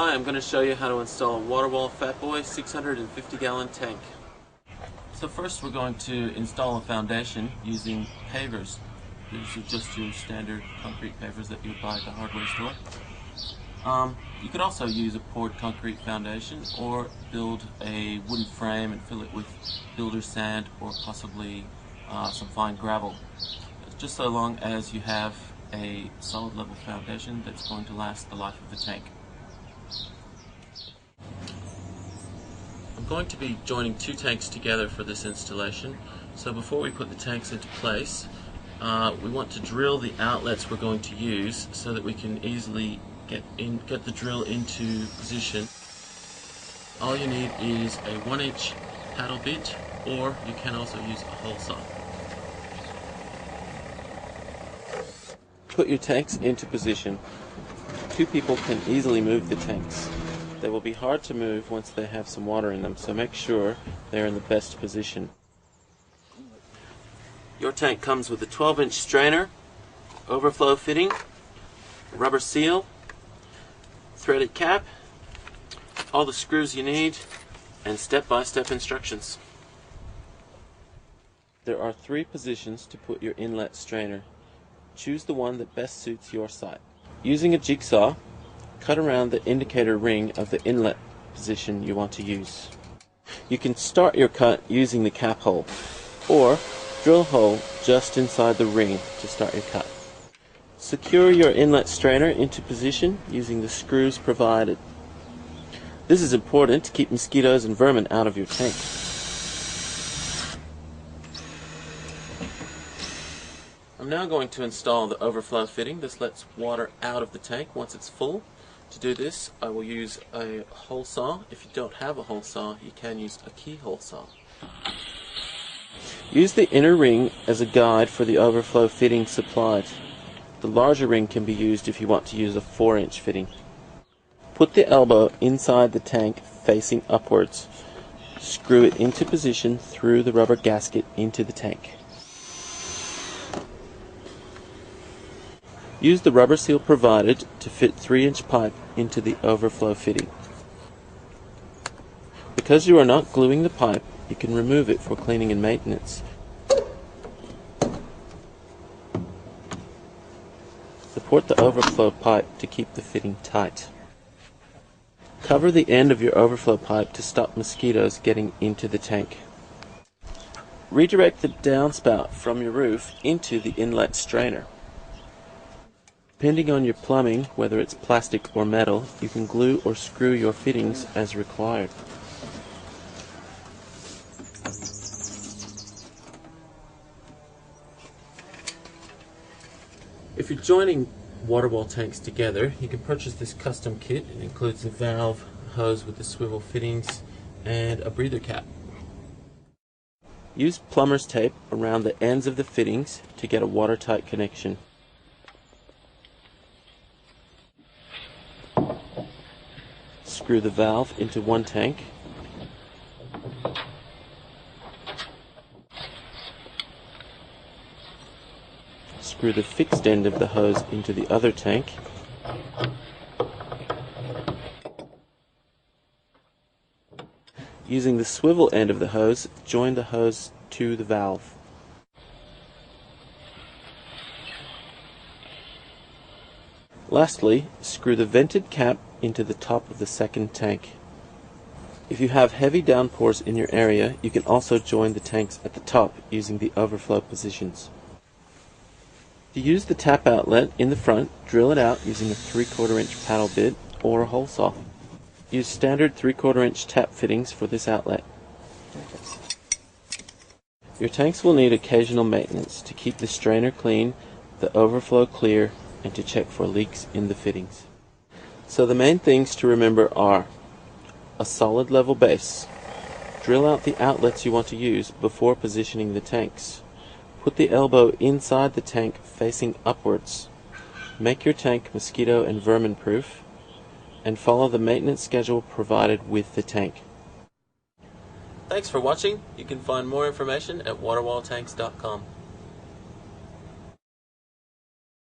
Hi, I'm going to show you how to install a Waterwall Fatboy 650-gallon tank. So first we're going to install a foundation using pavers. These are just your standard concrete pavers that you would buy at the hardware store. You could also use a poured concrete foundation or build a wooden frame and fill it with builder's sand or possibly some fine gravel. Just so long as you have a solid level foundation that's going to last the life of the tank. I'm going to be joining two tanks together for this installation, so before we put the tanks into place, we want to drill the outlets we're going to use so that we can easily get the drill into position. All you need is a 1-inch paddle bit, or you can also use a hole saw. Put your tanks into position. Two people can easily move the tanks. They will be hard to move once they have some water in them, so make sure they're in the best position. Your tank comes with a 12-inch strainer, overflow fitting, rubber seal, threaded cap, all the screws you need, and step-by-step instructions. There are 3 positions to put your inlet strainer. Choose the one that best suits your site. Using a jigsaw, cut around the indicator ring of the inlet position you want to use. You can start your cut using the cap hole, or drill a hole just inside the ring to start your cut. Secure your inlet strainer into position using the screws provided. This is important to keep mosquitoes and vermin out of your tank. I'm now going to install the overflow fitting. This lets water out of the tank once it's full. To do this, I will use a hole saw. If you don't have a hole saw, you can use a keyhole saw. Use the inner ring as a guide for the overflow fitting supplied. The larger ring can be used if you want to use a 4-inch fitting. Put the elbow inside the tank facing upwards. Screw it into position through the rubber gasket into the tank. Use the rubber seal provided to fit 3-inch pipe into the overflow fitting. Because you are not gluing the pipe, you can remove it for cleaning and maintenance. Support the overflow pipe to keep the fitting tight. Cover the end of your overflow pipe to stop mosquitoes getting into the tank. Redirect the downspout from your roof into the inlet strainer. Depending on your plumbing, whether it's plastic or metal, you can glue or screw your fittings as required. If you're joining Waterwall tanks together, you can purchase this custom kit. It includes a valve, hose with the swivel fittings, and a breather cap. Use plumber's tape around the ends of the fittings to get a watertight connection. Screw the valve into one tank. Screw the fixed end of the hose into the other tank. Using the swivel end of the hose, join the hose to the valve. Lastly, screw the vented cap into the top of the second tank. If you have heavy downpours in your area, you can also join the tanks at the top using the overflow positions. To use the tap outlet in the front, drill it out using a 3/4-inch paddle bit or a hole saw. Use standard 3/4-inch tap fittings for this outlet. Your tanks will need occasional maintenance to keep the strainer clean, the overflow clear, and to check for leaks in the fittings. So the main things to remember are a solid level base. Drill out the outlets you want to use before positioning the tanks. Put the elbow inside the tank facing upwards. Make your tank mosquito and vermin proof, and follow the maintenance schedule provided with the tank. Thanks for watching. You can find more information at waterwalltanks.com.